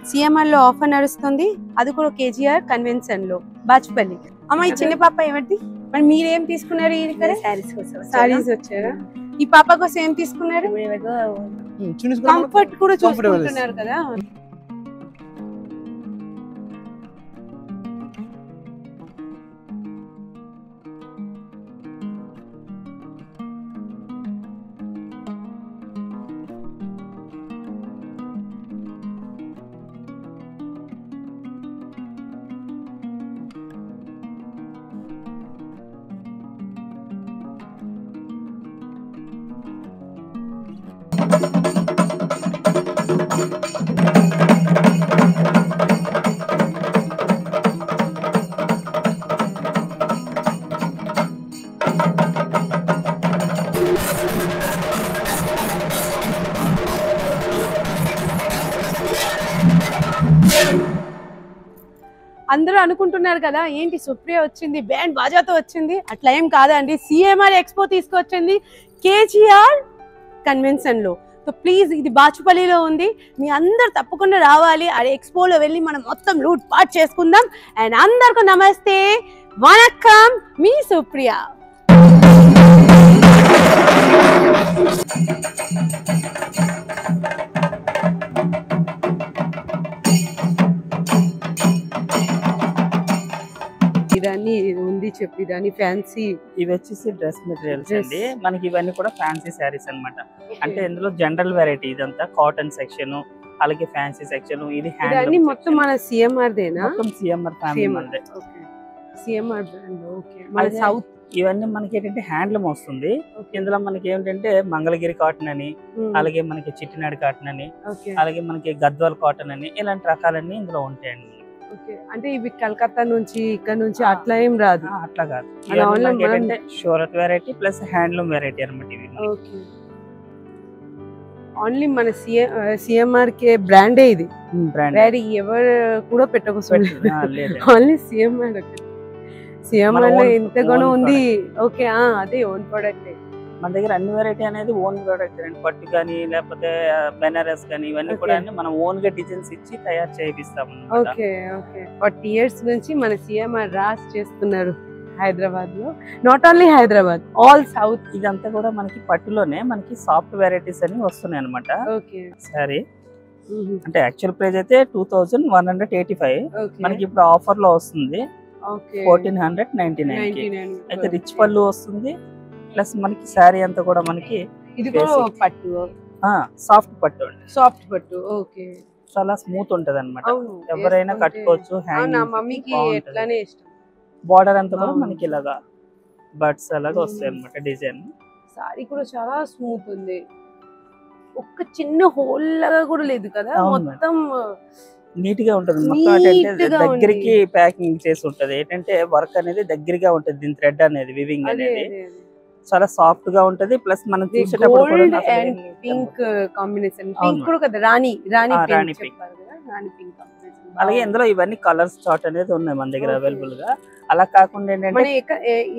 CMR లో offer నడుస్తుంది, అది కూడా కేజీఆర్ కన్వెన్షన్ లో బాచుపల్లి. అమ్మ ఈ చిన్న పాప ఏమిటి మరి మీరేం తీసుకున్నారు? సారీస్ వచ్చారా? ఈ పాప కోసం ఏం తీసుకున్నారు? కంఫర్ట్ కూడా చూసుకుంటున్నారు కదా. అందరూ అనుకుంటున్నారు కదా ఏంటి సుప్రియ వచ్చింది బ్యాండ్ బాజాతో వచ్చింది, అట్లా ఏం కాదండి. సిఎంఆర్ ఎక్స్పో తీసుకొచ్చింది కేజీఆర్ కన్వెన్షన్ లో. సో ప్లీజ్ ఇది బాచుపల్లిలో ఉంది, మీ అందరు తప్పకుండా రావాలి. ఆ ఎక్స్పోలో వెళ్ళి మనం మొత్తం లూట్ పాట్ చేసుకుందాం. అండ్ అందరికీ నమస్తే, వనక్కం, మీ సుప్రియ. ఇదాన్ని ఉంది చెప్పిదాన్ని ఫ్యాన్సీ. ఇవి వచ్చేసి డ్రెస్ మెటీరియల్స్ అండి. మనకి ఇవన్నీ కూడా ఫ్యాన్సీ శారీస్ అన్నమాట. అంటే ఇందులో జనరల్ వెరైటీ, ఇదంతా కాటన్ సెక్షన్, అలాగే ఫ్యాన్సీ సెక్షన్. ఇది హ్యాండ్ మొత్తం మన సిఎంఆర్ దేనా? మొత్తం CMR family. CMR brand. Okay. మన సౌత్ ఇవన్నీ మనకి ఏంటంటే హ్యాండ్లూమ్ వస్తుంది. ఇందులో మనకి ఏంటంటే మంగళగిరి కాటన్ అని, అలాగే మనకి చిట్టినాడు కాటన్ అని, అలాగే మనకి గద్వాల్ కాటన్ అని, ఇలాంటి రకాలన్నీ ఇందులో ఉంటాయండి. అంటే ఇవి కలకత్తా నుంచి ఇక్కడ నుంచి అట్లా ఏం రాదు? అట్లా కాదు, షూరత్ వెరైటీ ప్లస్ హ్యాండ్లూమ్ వెరైటీ అనమాట ఇవి. ఓన్లీ మన సిఎంఆర్ కే బ్రాండే ఇది. వేరే ఎవరు కూడా పెట్టకపోతే ఓన్లీ సిఎంఆర్. సిఎంఆర్ లో ఎంతగానో ఉంది. ఓకే, అదే ఓన్ ప్రొడక్ట్. మన దగ్గర అన్ని వెరైటీ అనేది ఓన్ ప్రొడక్ట్ అండి. పట్టు కానీ లేకపోతే బెనారస్ కానీ ఇవన్నీ కూడా మనం ఓన్ గా డిజైన్స్ ఇచ్చి తయారు చేయిస్తాం. Okay okay. 40 years నుంచి మన సిఎంఆర్ రాస్ చేస్తున్నారు హైదరాబాద్ లో. Not only Hyderabad, all south. ఇదంతా కూడా మనకి పట్టులోనే మనకి సాఫ్ట్ వెరైటీస్ అని వస్తున్నాయి అనమాట. సరే, అంటే యాక్చువల్ ప్రైస్ అయితే 2185, మనకి ఇప్పుడు ఆఫర్ లో వస్తుంది 1499. అయితే రిచ్ పళ్ళు వస్తుంది, ప్లస్ మనకి శారీ అంతా కూడా మనకి ఇది కూడా పట్టు, సాఫ్ట్ పట్టు అండి. సాఫ్ట్ పట్టు. ఓకే. చాలా స్మూత్ ఉంటది అనమాట, ఎవరైనా కట్టుకోవచ్చు. మమ్మీకి ఎట్లానే ఇష్టం. బార్డర్ అంతా కూడా మనకి ఇలాగా బర్డ్స్ అలాగా వస్తాయి అనమాట డిజైన్. సారీ కూడా చాలా స్మూత్ ఉంది, ఒక్క చిన్న హోల్ లాగా కూడా లేదు కదా, మొత్తం నీట్ గా ఉంటది. మొత్తం దగ్గరికి ప్యాకింగ్ చేసి ఉంటది. ఏంటంటే వర్క్ అనేది దగ్గరగా ఉంటది. దీని థ్రెడ్ అనేది వివింగ్ అనేది చాలా సాఫ్ట్ గా ఉంటది. ప్లస్ మనం చూసేటప్పుడు gold and pink combination. Pink కూడా కదా, రాణి పింక్. అలాగే ఇందులో ఇవన్నీ కలర్స్ చార్ట్ అనేది ఉన్నాయి మన దగ్గర అవైలబుల్ గా. అలా కాకుండా ఏంటంటే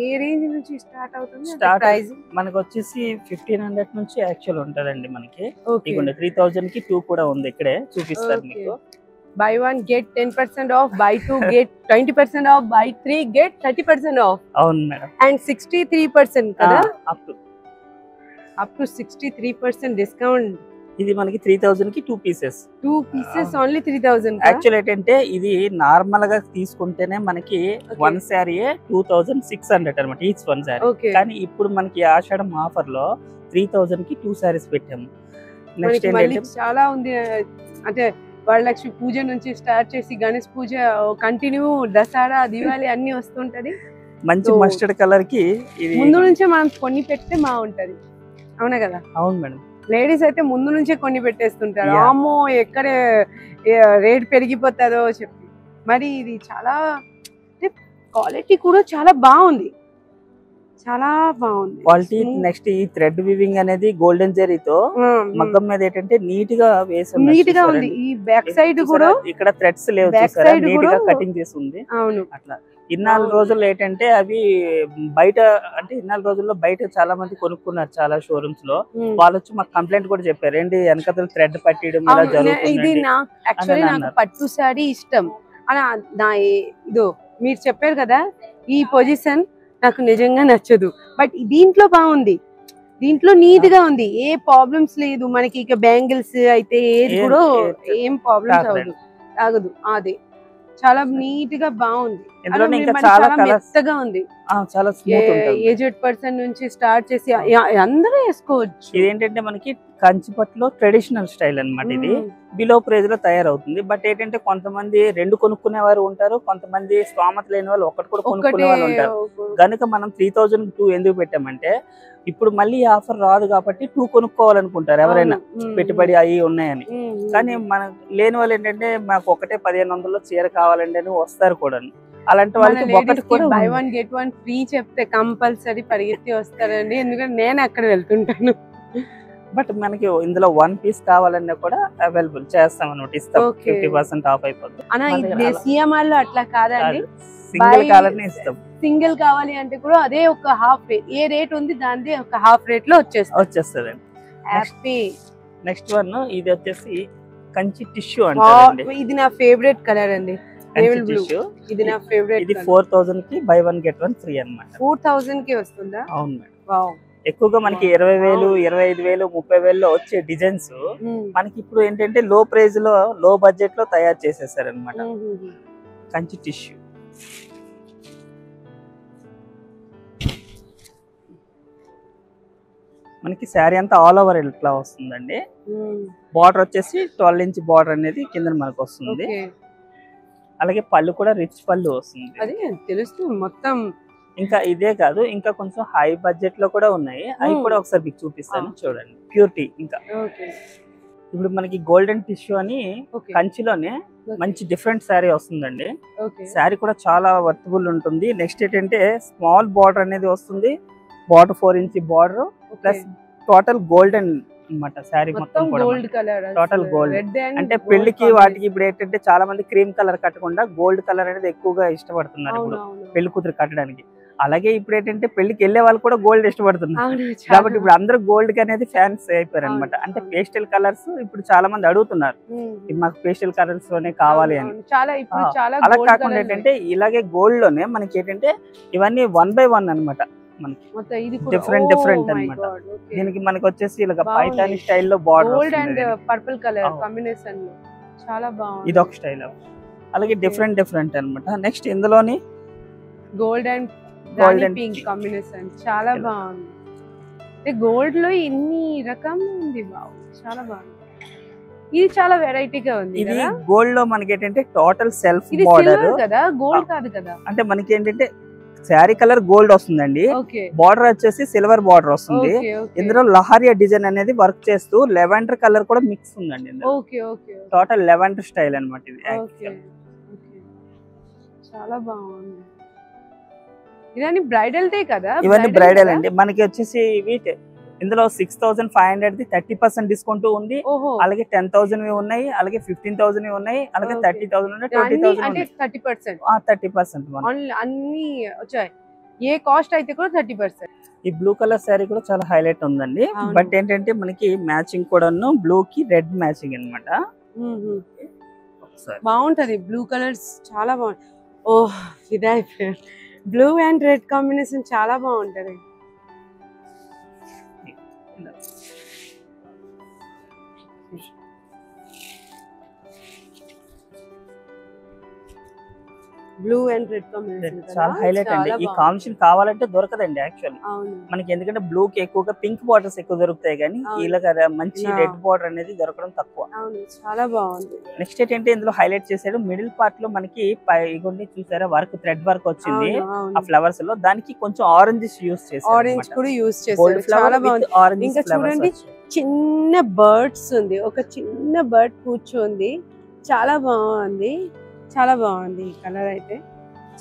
ఏ రేంజ్ నుంచి స్టార్ట్ అవుతుంది? ప్రైస్ మనకి వచ్చేసి 1500 నుంచి యాక్చువల్ ఉంటదండి. మనకి 3000 కి 2 కూడా ఉంది, ఇక్కడే చూపిస్తారు మీకు. Buy 1 get 10% off, buy 2 get 20% off, buy 3 get 30% off. అవును మేడం. And 63% కదా, up to 63% discount. ఇది మనకి 3000 కి 2 pieces only 3000. యాక్చువల్ ఏంటంటే ఇది నార్మల్ గా తీసుకుంటేనే మనకి వన్ శారీ 2600 అనమాట, ఈచ్ వన్ శారీ. కానీ ఇప్పుడు మనకి ఆషాఢం ఆఫర్ లో 3000 కి 2 శారీస్ పెట్టాము. నెక్స్ట్ ఏంటంటే చాలా ఉంది. అంటే వరలక్ష్మి పూజ నుంచి స్టార్ట్ చేసి గణేష్ పూజ కంటిన్యూ, దసరా, దివాళీ అన్ని వస్తుంటది. మంచి మస్టర్డ్ కలర్ కి ముందు నుంచే మనం కొన్ని పెడితే బాగుంటది. అవునా కదా? అవును మేడం. లేడీస్ అయితే ముందు నుంచే కొన్ని పెట్టేస్తుంటారు. అమ్మో ఎక్కడ రేట్ పెరిగిపోతుందో చెప్పి. మరి ఇది చాలా క్వాలిటీ కూడా చాలా బాగుంది. చాలా బాగుంది క్వాలిటీ. నెక్స్ట్ ఈ థ్రెడ్ వివింగ్ అనేది గోల్డెన్ జెరీతో మగ్గం మీద ఏంటంటే నీట్ గా వేసి నీట్ గా ఉంది. ఈ బ్యాక్ సైడ్ కూడా ఇక్కడ థ్రెడ్స్ లేవు చూసారా, నీట్ గా కటింగ్ చేసి ఉంది. అవును, అట్లా ఇన్నాళ్ళు రోజులు ఏంటంటే అవి బయట అంటే ఇన్నాళ్ళు రోజుల్లో బయట చాలా మంది కొనుక్కున్నారు చాలా షోరూమ్స్ లో. వాళ్ళు వచ్చి మాకు కంప్లైంట్ కూడా చెప్పారు, ఏంటి వెనకతలు థ్రెడ్ పట్టియడం ఇలా జరుగుతుంది. నాకు పట్టు సారీ ఇష్టం అలా ఇదో మీరు చెప్పారు కదా, ఈ పొజిషన్ నాకు నిజంగా నచ్చదు. బట్ దీంట్లో బాగుంది, దీంట్లో నీట్ గా ఉంది, ఏ ప్రాబ్లమ్స్ లేదు మనకి. ఇక బ్యాంగిల్స్ అయితే ఏది కూడా ఏం ప్రాబ్లమ్స్ ఆగదు. అదే చాలా నీట్ గా బాగుంది. చాలా మెత్తగా ఉంది, చాలా స్మూత్ ఉంటుంది. ఏజ్డ్ పర్సన్ నుంచి స్టార్ట్ చేసి అందరూ వేసుకోవచ్చు. ఇదేంటంటే మనకి కంచిపట్టులో ట్రెడిషనల్ స్టైల్ అన్నమాట. ఇది బిలో ప్రైజ్ లో తయారవుతుంది. బట్ ఏంటంటే కొంతమంది రెండు కొనుక్కునే వారు ఉంటారు, కొంతమంది స్తోమత లేని వాళ్ళు ఒకటి కూడా కొనుక్కునే వాళ్ళు ఉంటారు. కనుక మనం 3002 ఎందుకు పెట్టామంటే ఇప్పుడు మళ్ళీ ఆఫర్ రాదు కాబట్టి 2 కొనుక్కోవాలనుకుంటారు ఎవరైనా, పెట్టుబడి అవి ఉన్నాయని. కానీ మనం లేని వాళ్ళు ఏంటంటే మాకు ఒకటే 1500లో చీర కావాలండి అని వస్తారు కూడా. అలాంటి వాళ్ళకి ఒకటి కూడా by one get one free చెప్తే కంపల్సరీ పరిగెత్తి వస్తారండి, ఎందుకంటే నేను అక్కడ వెళ్తుంటాను. బట్ మనకి ఇందులో 1 పీస్ కావాలన్నా కూడా అవైలబుల్ చేస్తాం అన్నమాట, ఇస్తాం. 50% ఆఫ్ అయిపోతుంది. సిఎంఆర్ లో అట్లా కాదండి, సింగిల్ కావాలని ఇస్తాం. సింగిల్ కావాలి అంటే కూడా అదే ఒక హాఫ్ రేట్, ఏ రేట్ ఉంది దాని ఒక హాఫ్ రేట్ లో వచ్చేస్తుంది. నెక్స్ట్ వన్ ఇది వచ్చేసి కంచి టిష్యూ అంటే ఇది నా ఫేవరెట్ కలర్ అండి. ఇది నా ఫేవరెట్. ఇది 4000 కి బై 1 గెట్ 1 ఫ్రీ అన్నమాట. 4000 కి వస్తుందా? అవును మేడం. ఎక్కువగా మనకి 20,000, 25,000, 30,000 లో వచ్చే డిజైన్స్ మనకి ఇప్పుడు ఏంటంటే లో ప్రైస్ లో లో బడ్జెట్ లో తయారు చేసేసారు అనమాట. కంచి టిష్యూ మనకి శారీ అంతా ఆల్ ఓవర్ ఇట్లా వస్తుందండి. బార్డర్ వచ్చేసి 12 ఇంచ్ బార్డర్ అనేది కింద మనకు వస్తుంది. అలాగే పళ్ళు కూడా రిచ్ పళ్ళు వస్తుంది. అది తెలుస్తుంది మొత్తం. ఇంకా ఇదే కాదు, ఇంకా కొంచెం హై బడ్జెట్ లో కూడా ఉన్నాయి, అవి కూడా ఒకసారి మీకు చూపిస్తాను చూడండి. ప్యూరిటీ ఇంకా ఇప్పుడు మనకి గోల్డెన్ టిష్యూ అని కంచిలోనే మంచి డిఫరెంట్ శారీ వస్తుందండి. శారీ కూడా చాలా వర్తబుల్ ఉంటుంది. నెక్స్ట్ ఏంటంటే స్మాల్ బార్డర్ అనేది వస్తుంది, border 4 inch border plus total golden అన్నమాట. శారీ మొత్తం కూడా టోటల్ గోల్డ్. అంటే పెళ్లికి వాటికి ఇప్పుడు ఏంటంటే చాలా మంది క్రీమ్ కలర్ కట్టకుండా గోల్డ్ కలర్ అనేది ఎక్కువగా ఇష్టపడుతున్నారు ఇప్పుడు పెళ్లి కూతురు కట్టడానికి. అలాగే ఇప్పుడు ఏంటంటే పెళ్లికి వెళ్ళే వాళ్ళు కూడా గోల్డ్ ఇష్టపడుతున్నారు కాబట్టి ఇప్పుడు అందరూ గోల్డ్ కి అనేది ఫ్యాన్స్ అయిపోయారు అనమాట. అంటే పేస్టల్ కలర్స్ ఇప్పుడు చాలా మంది అడుగుతున్నారు, మాకు పేస్టల్ కలర్స్ లోనే కావాలి అని. అలా కాకుండా ఏంటంటే ఇలాగే గోల్డ్ లోనే మనకి ఏంటంటే ఇవన్నీ 1 by 1 అనమాట. మనకి డిఫరెంట్ అన్నమాట. దీనికి మనకి వచ్చేసి ఇలా పైతాని స్టైల్లో border gold and purple colour combination లో చాలా బాగుంది. ఇది ఒక స్టైల్. అలాగే డిఫరెంట్ అన్నమాట. నెక్స్ట్ ఇందులోని గోల్డ్ అండ్ పింక్ కాంబినేషన్ చాలా బాగుంది. అంటే గోల్డ్ లో ఎన్ని రకం ఉంది, చాలా బాగుంది. ఇది చాలా వెరైటీగా ఉంది. ఇది గోల్డ్ లో మనకి ఏంటంటే టోటల్ సెల్ఫ్ బార్డర్ కదా, గోల్డ్ కాదు కదా. అంటే మనకి ఏంటంటే శారీ కలర్ గోల్డ్ వస్తుందండి, బార్డర్ వచ్చేసి సిల్వర్ బార్డర్ వస్తుంది. ఇందులో లహారియా డిజైన్ అనేది వర్క్ చేస్తూ లెవెండర్ కలర్ కూడా మిక్స్ ఉందండి. టోటల్ లెవెండర్ స్టైల్ అన్నమాట ఇది. చాలా బాగుంది. ఇవన్నీ బ్రైడల్ దే కదా? ఇవన్నీ బ్రైడల్ అండి. మనకి వచ్చేసి ఇవి ఇందులో 6,500 30% డిస్కౌంట్ ఉంది. అలాగే 10,000 ఉన్నాయి, అలాగే 15,000 ఉన్నాయి, అలాగే 30,000 ఉన్నాయి, 20,000 30% అన్ని వచ్చాయి. ఏ కాస్ట్ అయితే కూడా 30%. ఈ బ్లూ కలర్ శారీ కూడా చాలా హైలైట్ ఉందండి. బట్ ఏంటంటే మనకి మ్యాచింగ్ కూడా బ్లూ కి రెడ్ మ్యాచింగ్ అన్నమాట. బాగుంటది బ్లూ కలర్స్, చాలా బాగుంది. ఓహ్ ఇదే బ్లూ అండ్ రెడ్ కాంబినేషన్ చాలా బాగుంటది. బ్లూ అండ్ రెడ్ కాంబినేషన్ చాలా హైలైట్ అండి. ఈ కాంబినేషన్ కావాలంటే దొరకదండి యాక్చువల్ మనకి, ఎందుకంటే బ్లూ కి ఎక్కువగా పింక్ బార్డర్స్ ఎక్కువ దొరుకుతాయి కానీ ఇలా మంచి రెడ్ బార్డర్ అనేది దొరకడం తక్కువ. చాలా బాగుంది. నెక్స్ట్ ఏంటంటే ఇందులో హైలైట్ చేసాడు మిడిల్ పార్ట్ లో మనకి ఇగోండి చూసారా వర్క్ థ్రెడ్ వర్క్ వచ్చింది ఆ ఫ్లవర్స్ లో. దానికి కొంచెం ఆరెంజ్ యూస్ చేశారు, ఆరెంజ్ కూడా యూస్ చేశారు. చాలా బాగుంది. ఇంకా చూడండి చిన్న బర్డ్స్ ఉంది, ఒక చిన్న బర్డ్ కూర్చోంది, చాలా బాగుంది. చాలా బాగుంది ఈ కలర్ అయితే.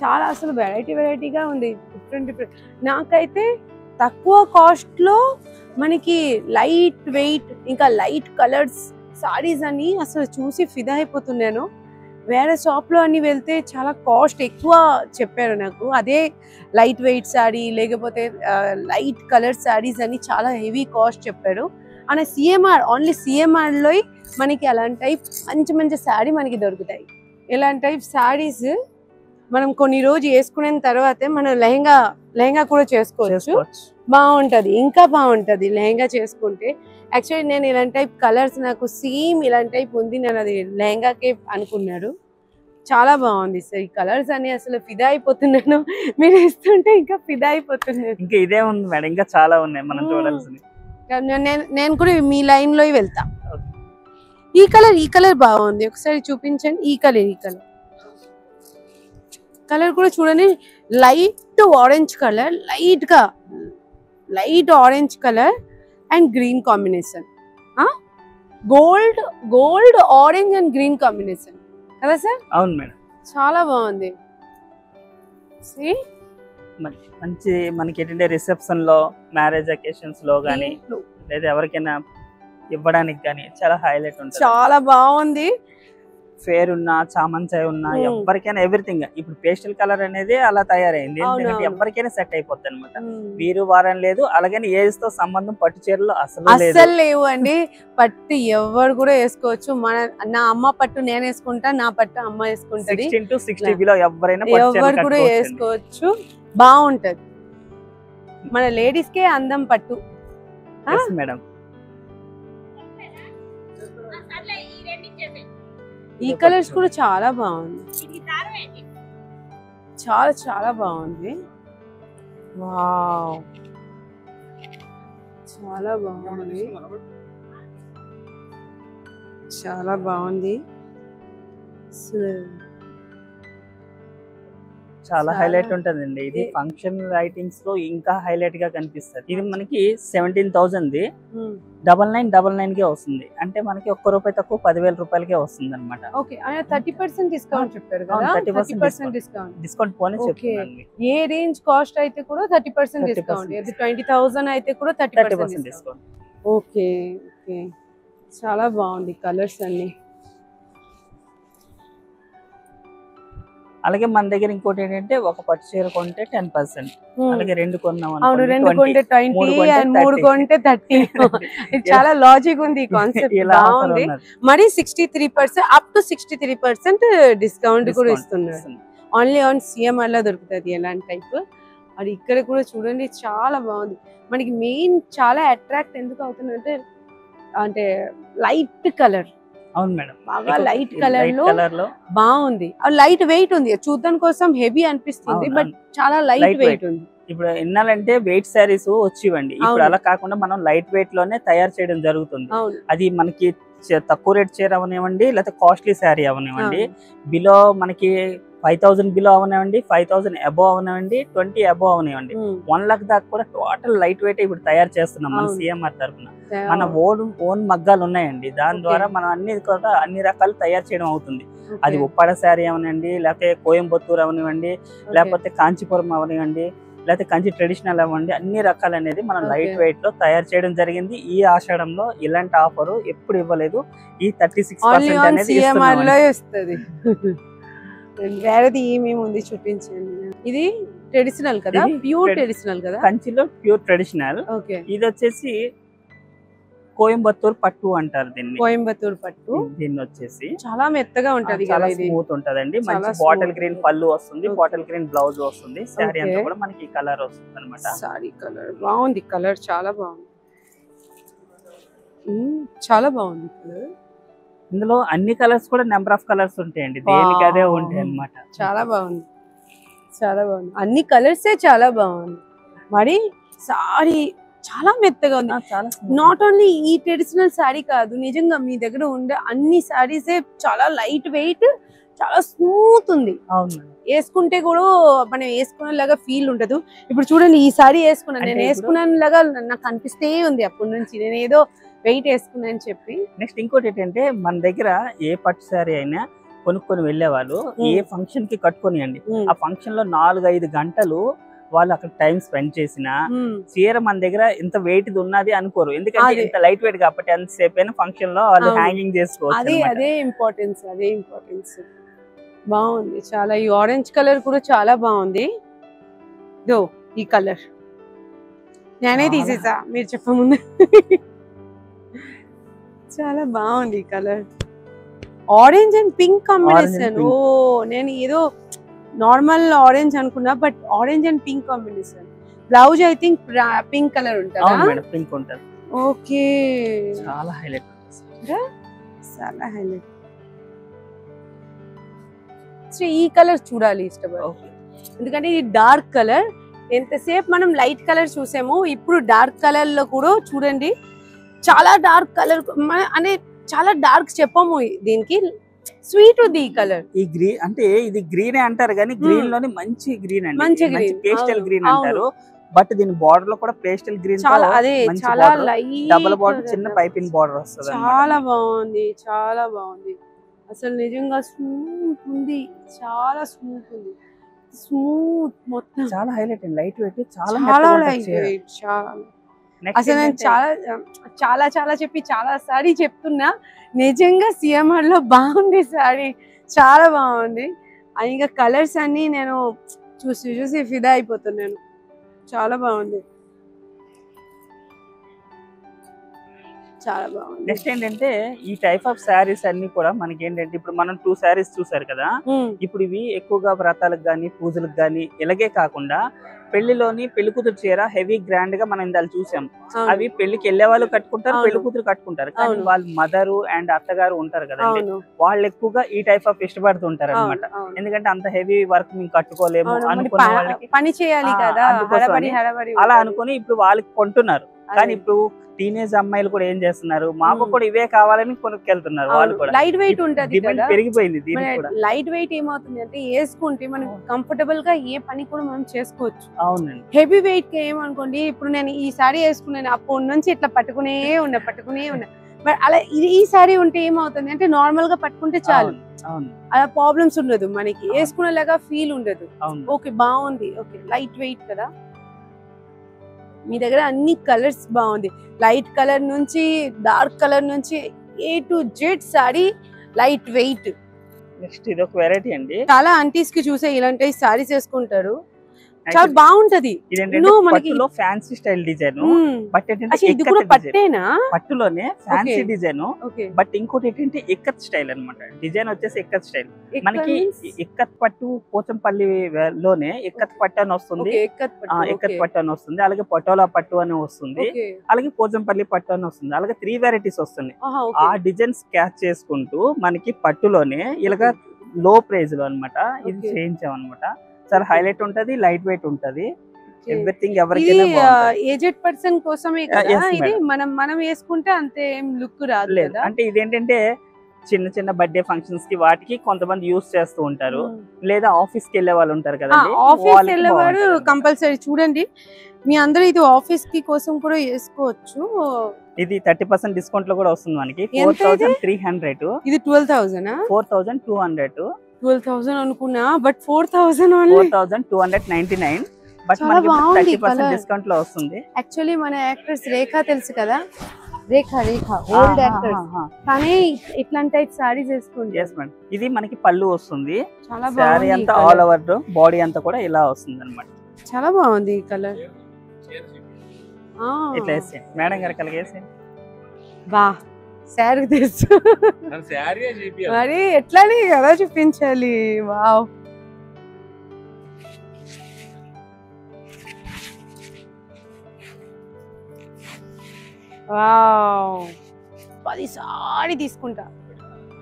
చాలా అసలు వెరైటీగా ఉంది, డిఫరెంట్. నాకైతే తక్కువ కాస్ట్ లో మనకి లైట్ వెయిట్ ఇంకా లైట్ కలర్స్ సారీస్ అని అసలు చూసి ఫిదా అయిపోతున్నాను. వేరే షాప్ లో అన్ని వెళ్తే చాలా కాస్ట్ ఎక్కువ చెప్పారు నాకు. అదే లైట్ వెయిట్ శారీ లేకపోతే లైట్ కలర్ శారీస్ అని చాలా హెవీ కాస్ట్ చెప్పారు. అనే సిఎంఆర్, ఓన్లీ సిఎంఆర్ లో మనకి అలాంటి టైప్ మంచి శారీ మనకి దొరుకుతాయి. ఇలాంటి టైప్ శారీస్ మనం కొన్ని రోజు వేసుకున్న తర్వాతే మనం లెహంగా కూడా చేసుకోవచ్చు. బాగుంటది, ఇంకా బాగుంటది లెహంగా చేసుకుంటే. యాక్చువల్లీ నేను ఇలాంటి టైప్ కలర్స్ నాకు సేమ్ ఇలాంటి టైప్ ఉంది, నేను అది లెహంగాకే అనుకున్నాడు. చాలా బాగుంది సార్ ఈ కలర్స్ అని అసలు ఫిదా అయిపోతున్నాను. మీరు ఇస్తుంటే ఇంకా ఫిదా అయిపోతున్నాను. ఇంకా ఇదే ఉంది మేడం, ఇంకా చాలా ఉన్నాయి మనం చూడాల్సింది. నేను కూడా మీ లైన్ లో వెళ్తా. ఈ కలర్ బాగుంది, ఒకసారి చూపించండి. ఈ కలర్ కూడా చూడండి, light orange colour, light orange colour and green combination. Gold orange and green combination కదా సార్? అవును మేడం, చాలా బాగుంది. మంచి మనకి ఏంటంటే రిసెప్షన్ లో, మ్యారేజ్ అకేషన్స్ లో గానీ లేదా ఎవరికైనా ఇవ్వడానికి గానీ చాలా హైలైట్ ఉంటుంది. చాలా బాగుంది. ఫేర్ ఉన్నా, చామంచాయ్ ఉన్నా, ఎవరికైనా ఎవ్రీథింగ్. ఇప్పుడు పేస్టల్ కలర్ అనేది అలా తయారైంది, ఎందుకంటే ఎవరికైనా సెట్ అయిపోద్ది అనమాట. వీరు వారం లేదు, అలాగని ఏజ్ తో సంబంధం పట్టు చీరలు అసలు లేవు అండి. పట్టు ఎవరు కూడా వేసుకోవచ్చు. నా అమ్మ పట్టు నేను వేసుకుంటా, నా పట్టు అమ్మ వేసుకుంటది. 16 to 60 బిలో ఎవరైనా ఎవరు కూడా వేసుకోవచ్చు, బాగుంటది. మన లేడీస్ కే అందం పట్టు మేడం. ఈ కలర్స్ కూడా చాలా బాగుంది, చాలా బాగుంది. వావ్, చాలా బాగుంది. చాలా హైలైట్ ఉంటదండి. ఇది ఫంక్షన్ లైటింగ్స్ లో ఇంకా హైలైట్ గా కనిపిస్తుంది. ఇది మనకి 17,000 9999 కే వస్తుంది. అంటే మనకి ₹1 తక్కువ 10,000 రూపాయలకే వస్తుంది అనమాట. 30% డిస్కౌంట్ చెప్పారు కదా? 30% డిస్కౌంట్ పోనీ చెప్తున్నాను. ఏ రేంజ్ కాస్ట్ అయితే కూడా 30% డిస్కౌంట్, 20,000 అయితే కూడా 30% డిస్కౌంట్. ఓకే, చాలా బాగుంది కలర్స్ అన్ని. అలాగే మన దగ్గర ఇంకోటి ఏంటంటే, ఒక పట్టు చీర కొంటే 10%, అలాగే 2 కొన్నాం 2 కొంటే 20 అండ్ 3 కొంటే 30. చాలా లాజిక్ ఉంది ఈ కాన్సెప్ట్, బాగుంది. మరి 63% అప్ టు 63% డిస్కౌంట్ కూడా ఇస్తున్నారు. ఓన్లీ ఆన్ సిఎంఆర్ లో దొరుకుతుంది ఎలాంటి టైప్. అది ఇక్కడ కూడా చూడండి, చాలా బాగుంది. మనకి మెయిన్ చాలా అట్రాక్ట్ ఎందుకు అవుతుందంటే, అంటే లైట్ కలర్. అవును మేడం, బాగా లైట్ కలర్ లో బాగుంది. లైట్ వెయిట్ ఉంది, చూడడం కోసం హెవీ అనిపిస్తుంది, బట్ చాలా లైట్ వెయిట్ ఉంది. ఇప్పుడు ఎన్నాలంటే వెయిట్ శారీస్ వచ్చివ్వండి, ఇప్పుడు అలా కాకుండా మనం లైట్ వెయిట్ లోనే తయారు చేయడం జరుగుతుంది. అది మనకి తక్కువ రేట్ చీర అవనివ్వండి, లేకపోతే కాస్ట్లీ శారీ అవనివ్వండి, బిలో మనకి 5,000 బిలో అవనివ్వండి, 5,000 అబోవ్ అవనివ్వండి, 20 అబోవ్ అవనివ్వండి, 1 లక్ష దాకా కూడా టోటల్ లైట్ వెయిట్ ఇప్పుడు తయారు చేస్తున్నాం మన సిఎంఆర్ తరఫున. మన ఓన్ మగ్గాలు ఉన్నాయండి, దాని ద్వారా మనం అన్ని రకాలు తయారు చేయడం అవుతుంది. అది ఉప్పాడ శారీ అవనివ్వండి, లేకపోతే కోయంబత్తూర్ అవనివ్వండి, లేకపోతే కాంచీపురం అవనివ్వండి, లేకపోతే కంచి ట్రెడిషనల్ అవ్వండి, అన్ని రకాలు అనేది మనం లైట్ వెయిట్ లో తయారు చేయడం జరిగింది. ఈ ఆషాఢంలో ఇలాంటి ఆఫర్ ఎప్పుడు ఇవ్వలేదు. ఈ 36% అనేది వేరేది ఏమేమి ఉంది చూపించండి. ఇది ట్రెడిషనల్ కదా, ప్యూర్ ట్రెడిషనల్ కదా, కంచిలో ప్యూర్ ట్రెడిషనల్. ఇది వచ్చేసి కోయంబత్తూర్ పట్టు అంటారు దీన్ని. కోయంబత్తూర్ పట్టు, దీన్ని వచ్చేసి చాలా మెత్తగా ఉంటది, చాలా స్మూత్ ఉంటదండి. మంచి బాటిల్ గ్రీన్ పళ్ళు వస్తుంది, బాటిల్ గ్రీన్ బ్లౌజ్ వస్తుంది. శారీ అంతా కూడా మనకి కలర్ వస్తుంది అనమాట. సారీ కలర్ బాగుంది, కలర్ చాలా బాగుంది, చాలా బాగుంది కలర్. ఇందులో అన్ని కలర్స్ కూడా నెంబర్ ఆఫ్ కలర్స్ ఉంటాయండి, దేనికి అదే ఉంటాయి అన్నమాట. చాలా బాగుంది, చాలా బాగుంది, అన్ని కలర్సే చాలా బాగుంది. మరి సారీ చాలా మెత్తగా ఉంది. నాట్ ఓన్లీ ఈ ట్రెడిషనల్ సారీ కాదు, నిజంగా మీ దగ్గర ఉండే అన్ని సారీసే చాలా లైట్ వెయిట్, చాలా స్మూత్ ఉంది. వేసుకుంటే కూడా మనం వేసుకునేలాగా ఫీల్ ఉండదు. ఇప్పుడు చూడండి, ఈ సారీ వేసుకున్నాను, నేను వేసుకున్నాను నాకు అనిపిస్తే ఉంది అప్పటి నుంచి, నేను ఏదో వెయిట్ వేసుకున్నాను చెప్పి. నెక్స్ట్ ఇంకోటి ఏంటంటే, మన దగ్గర ఏ పట్టు శారీ అయినా కొనుక్కొని వెళ్ళేవాళ్ళు ఏ ఫంక్షన్ కి కట్టుకొనియండి ఆ ఫంక్షన్ లో 4-5 గంటలు వాళ్ళు అక్కడ టైం స్పెండ్ చేసిన చీర మన దగ్గర ఇంత వెయిట్ ఉన్నది అనుకోరు, ఎందుకంటే ఇంత లైట్ వెయిట్ కాబట్టి అంతసేపు అయినా ఫంక్షన్ లో వాళ్ళు హ్యాంగింగ్ చేసుకోవచ్చు. అదే ఇంపార్టెన్స్. బాగుంది చాలా. ఈ ఆరెంజ్ కలర్ కూడా చాలా బాగుంది. దో ఈ కలర్ నేనే తీసేసా మీరు చెప్పముందు. చాలా బాగుంది ఈ colour. Orange and pink combination. ఓ నేను ఏదో నార్మల్ ఆరెంజ్ అనుకున్నా, but orange and pink combination. Blouse I think pink colour ఉంటుందా? అవును మేడం, పింక్ ఉంటుంది. ఓకే, చాలా హైలైట్. ఈ కలర్ చూడాలి ఇష్టపడి, ఎందుకంటే ఇది డార్క్ కలర్. ఎంతసేపు మనం లైట్ కలర్ చూసాము, ఇప్పుడు డార్క్ కలర్ లో కూడా చూడండి చాలా డార్క్ కలర్ అంటే చాలా డార్క్ చెప్పము, దీనికి స్వీట్ ఉంది ఈ కలర్. ఈ గ్రీన్ అంటే ఇది గ్రీన్ అంటారు కానీ గ్రీన్ లోని మంచి గ్రీన్ అండి, మంచి పేస్టల్ గ్రీన్ అంటారు. బట్ దీని బార్డర్ లో కూడా పేస్టల్ గ్రీన్ చాలా లైట్ డబుల్ బార్డర్ చిన్న పైపింగ్ బార్డర్ వస్తుంది. చాలా బాగుంది, చాలా బాగుంది. అసలు నిజంగా స్మూత్ ఉంది, చాలా స్మూత్ ఉంది. స్మూత్ మొత్తం చాలా హైలైట్ అండి, లైట్ వెయిట్, చాలా లైట్ వెయిట్. అసలు నేను చాలా చాలా చెప్పి చాలా సారీ చెప్తున్నా, నిజంగా సిఎంఆర్ లో బాగుంది సారీ, చాలా బాగుంది. ఇంకా కలర్స్ అన్ని నేను చూసి ఫిదా అయిపోతున్నాను. చాలా బాగుంది, చాలా బాగుంది. నెక్స్ట్ ఏంటంటే ఈ టైప్ ఆఫ్ శారీస్ అన్ని కూడా మనకి ఏంటంటే ఇప్పుడు మనం 2 శారీస్ చూసారు కదా, ఇప్పుడు ఇవి ఎక్కువగా వ్రతాలకు గానీ పూజలకు గానీ ఇలాగే కాకుండా పెళ్లిలోని పెళ్లి కూతురు చీర హెవీ గ్రాండ్ గా మనం ఇందాక చూసాం. అవి పెళ్లికి వెళ్లే వాళ్ళు కట్టుకుంటారు, పెళ్లి కూతురు కట్టుకుంటారు. కానీ వాళ్ళ మదరు అండ్ అత్తగారు ఉంటారు కదండి, వాళ్ళు ఎక్కువగా ఈ టైప్ ఆఫ్ ఇష్టపడుతుంటారు అనమాట. ఎందుకంటే అంత హెవీ వర్క్ మేము కట్టుకోలేము అనుకున్న వాళ్ళకి పని చేయాలి కదా, అలా అనుకుని ఇప్పుడు వాళ్ళకి కొంటున్నారు. కానీ ఇప్పుడు టీనేజ్ అమ్మాయిలు కూడా ఏం చేస్తున్నారు, మాకు కూడా ఇవే కావాలని కొనుక్కెళ్తున్నారు. వాళ్ళు కూడా లైట్ వెయిట్ ఉంటుంది, పెరిగిపోయింది దీనికి కూడా. లైట్ వెయిట్ ఏమవుతుంది అంటే వేసుకుంటే మనం కంఫర్టబుల్ గా ఏ పని కూడా మనం చేసుకోవచ్చు. అవునండి. హెవీ వెయిట్ కి ఏమనుకోండి, ఇప్పుడు నేను ఈ సారీ వేసుకున్నాను, అప్పటి నుంచి ఇట్లా పట్టుకునే ఉన్నా. బట్ అలా ఈ సారీ ఉంటే ఏమవుతుంది అంటే నార్మల్ గా పట్టుకుంటే చాలు, అలా ప్రాబ్లమ్స్ ఉండదు, మనకి వేసుకునేలాగా ఫీల్ ఉండదు. ఓకే బాగుంది. ఓకే లైట్ వెయిట్ కదా, మీ దగ్గర అన్ని కలర్స్ బాగుంది. లైట్ కలర్ నుంచి డార్క్ కలర్ నుంచి A to Z sorry light weight. Next ఇది ఒక వెరైటీ అండి, చాలా ఆంటీస్ కి చూసే ఇలాంటి సారీస్ వేసుకుంటారు, చాలా బాగుంటది. పట్టులో ఫ్యాన్సీ స్టైల్ డిజైన్, బట్ ఇది కూడా పట్టేనా, పట్టులోనే ఫ్యాన్సీ డిజైన్. బట్ ఇంకోటి ఏంటంటే ఇక్కత్ స్టైల్ అన్నమాట. డిజైన్ వచ్చేసి ఇక్కత్ స్టైల్. మనకి ఇక్కత్ పట్టు పోచంపల్లి లోనే ఇక్కత్ పట్టు అని వస్తుంది, ఇక్కత్ పట్టు అని వస్తుంది, అలాగే పటోలా పట్టు అని వస్తుంది, అలాగే పోచంపల్లి పట్టు అని వస్తుంది. అలాగే 3 వెరైటీస్ వస్తున్నాయి. ఆ డిజైన్స్ క్యాచ్ చేసుకుంటూ మనకి పట్టులోనే ఇలాగా లో ప్రైజ్ లో అన్నమాట ఇది చేయించాం అనమాట. చాలా హైలైట్ ఉంటది, లైట్ వెయిట్ ఉంటది, ఎవ్రీథింగ్ ఎవరికైనా బాగుంటది. ఏజ్డ్ పర్సన్ కోసమే కదా ఇది, మనం వేసుకుంటే అంతే లుక్ రాదు కదా. అంటే ఇదేంటంటే చిన్న చిన్న బర్త్డే ఫంక్షన్స్ కి వాటికి కొంతమంది యూస్ చేస్తూ ఉంటారు, లేదా ఆఫీస్ కి వెళ్లే వాళ్ళు ఉంటారు కదా, ఆఫీస్ వెళ్ళేవారు కంపల్సరీ చూడండి. మీ అందరూ ఇది ఆఫీస్ కి కోసం కూడా వేసుకోవచ్చు. ఇది 30% డిస్కౌంట్ లో కూడా వస్తుంది మనకి. 4300. ఇది 12,000 4200. 12,000 అనుకున్నా, బట్ 4299. బట్ మనకి 30% డిస్కౌంట్ లో వస్తుంది. యాక్చువల్లీ మన యాక్ట్రెస్ రేఖ తెలుసు కదా, రేఖ ఓల్డ్ యాక్ట్రెస్, కానీ ఇట్లాంటి టైప్ సారీస్ వేసుకుంది. yes madam. ఇది మనకి పళ్ళు వస్తుంది, చాలా సారీ అంతా ఆల్ ఓవర్ బాడీ అంతా కూడా ఇలా వస్తుంది అన్నమాట. చాలా బాగుంది ఈ కలర్. ఇట్లా వేసేయండి మేడం గారు, కలిగి వేసేయండి. బా శారీ తెలుసు మరి ఎట్లానే కదా చూపించాలి. వావ్, వావ్ 10 సారీ తీసుకుంటా.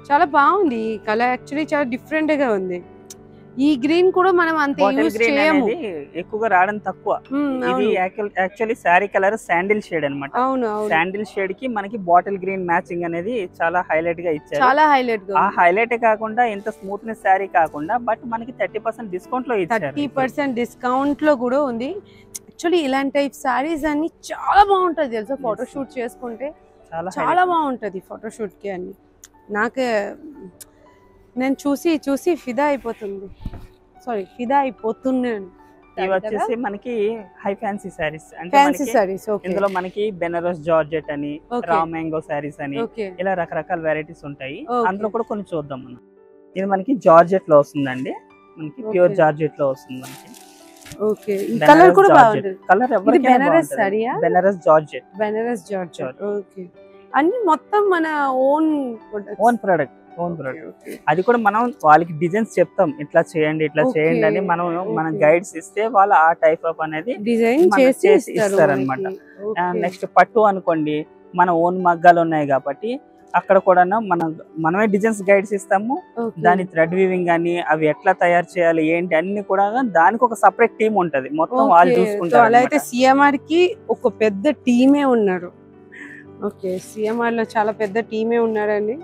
చాలా బాగుంది ఈ కలర్, యాక్చువల్లీ చాలా డిఫరెంట్ గా ఉంది. ఈ గ్రీన్ కూడా మనం అంత యూస్ చేయము, ఎక్కువగా రావడం తక్కువ. ఇది actually sorry colour sandal shade అన్నమాట. శాండిల్ షేడ్ కి మనకి బాటిల్ గ్రీన్ మ్యాచింగ్ అనేది చాలా హైలైట్ గా ఇచ్చారు. చాలా హైలైట్ గా, ఆ హైలైట్ కాకుండా ఇంత స్మూత్నెస్ సారీ కాకుండా బట్ మనకి 30% డిస్కౌంట్ లో ఇచ్చారు. 30% డిస్కౌంట్ లో కూడా ఉంది. యాక్చువల్లీ ఇలాంటి టైప్ సారీస్ అన్ని చాలా బాగుంటది తెలుసా, ఫోటోషూట్ చేసుకుంటే చాలా బాగుంటది ఫోటోషూట్ కి. అన్ని నాకు నేను చూసి చూసి ఫిదా అయిపోతుంది, సారీ ఫిదా అయిపోతున్నాను. ఇవి వచ్చేసి మనకి హై ఫ్యాన్సీ సారీస్ అంటే ఫ్యాన్సీ మనకి సారీస్. ఓకే, ఇందులో మనకి బెనారస్ జార్జెట్ అని, Okay. రా మ్యాంగో సారీస్ అని ఓకే, ఇలా రకరకాల వెరైటీస్ ఉంటాయి. Okay. అందులో కూడా కొన్ని చూద్దాం మనం. ఇది మనకి జార్జెట్ లో వస్తుందండి, మనకి ప్యూర్ Okay. జార్జెట్ లో వస్తుంది మనకి. ఓకే, ఈ కలర్ కూడా బాగుంటుంది. కలర్ ఇది ఎవరికైనా బెనారస్ బాగుంటుంది. సారీయా? Banaras georgette, Banaras georgette. Okay, అన్ని మొత్తం మన ఓన్ ఓన్ ప్రొడక్ట్. అది కూడా మనం వాళ్ళకి డిజైన్స్ చెప్తాం, ఇట్లా చేయండి ఇట్లా Okay. చేయండి అని మనం Okay. గైడ్స్ ఇస్తే వాళ్ళు ఆ టైప్ ఆఫ్ అనేది డిజైన్ మనకి చేసి చేసి ఇస్తారన్నమాట. నెక్స్ట్ పట్టు అనుకోండి, మన ఓన్ మగ్గాలు ఉన్నాయి కాబట్టి అక్కడ కూడా మనమే డిజైన్స్ గైడ్స్ ఇస్తాము. దాని థ్రెడ్ వీవింగ్ కానీ అవి ఎట్లా తయారు చేయాలి ఏంటి అన్ని కూడా దానికి ఒక సపరేట్ టీమ్ ఉంటది, మొత్తం వాళ్ళు చూసుకుంటారు. అలా అయితే సిఎంఆర్ కి ఒక పెద్ద టీమే ఉన్నారు. ఓకే, సిఎంఆర్ లో చాలా పెద్ద టీమే ఉన్నారండి.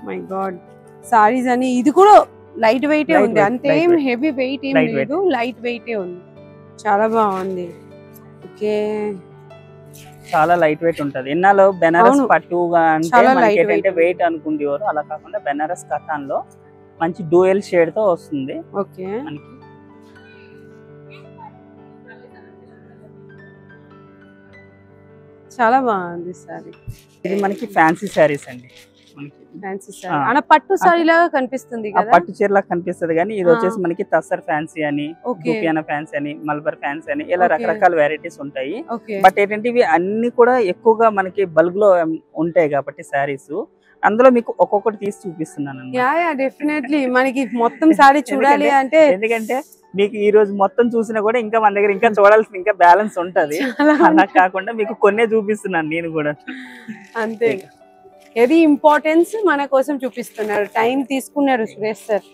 మై గాడ్, సారీస్ అని ఇది కూడా లైట్ వెయిట్ ఉంది, అంతేం హెవీ వెయిట్ ఏం లేదు, లైట్ వెయిట్ ఉంది, చాలా బాగుంది. ఓకే, చాలా లైట్ వెయిట్ ఉంటది. ఇన్నాళ్ళు బెనారస్ పట్టుగా అంటే మనకి ఏంటంటే వెయిట్ అనుకుంటేవారు, అలా కాకుండా బెనారస్ కథాన్ లో మంచి డ్యూయల్ షేడ్ తో వస్తుంది. ఓకే, మనకి చాలా బాగుంది సారీ. ఇది మనకి ఫ్యాన్సీ సారీస్ అండి, ఫ్యాన్సీ సారీ అన్న పట్టు సారీ లాగా కనిపిస్తుంది కదా, పట్టు చీరలా కనిపిస్తుంది. కానీ ఇది వచ్చేసి మనకి తస్సర్ ఫ్యాన్సీ అని, దూపియానా ఫ్యాన్సీ అని, మల్బర్ ఫ్యాన్సీ అని ఇలా రకరకాల వెరైటీస్ ఉంటాయి. బట్ ఏంటంటే ఇవి అన్ని కూడా ఎక్కువగా మనకి బల్క్ లో ఉంటాయి కాబట్టి సారీస్, అందులో మీకు ఒక్కొక్కటి తీసి చూపిస్తున్నాను. డెఫినెట్లీ మనకి మొత్తం సారీ చూడాలి అంటే, ఎందుకంటే మీకు ఈ రోజు మొత్తం చూసినా కూడా ఇంకా మన దగ్గర ఇంకా చూడాల్సిన ఇంకా బ్యాలెన్స్ ఉంటది. అలా కాకుండా మీకు కొన్నే చూపిస్తున్నాను నేను కూడా. అంతే, ఏది ఇంపార్టెన్స్ మన కోసం చూపిస్తున్నారు, టైం తీసుకున్నారు Suresh sir.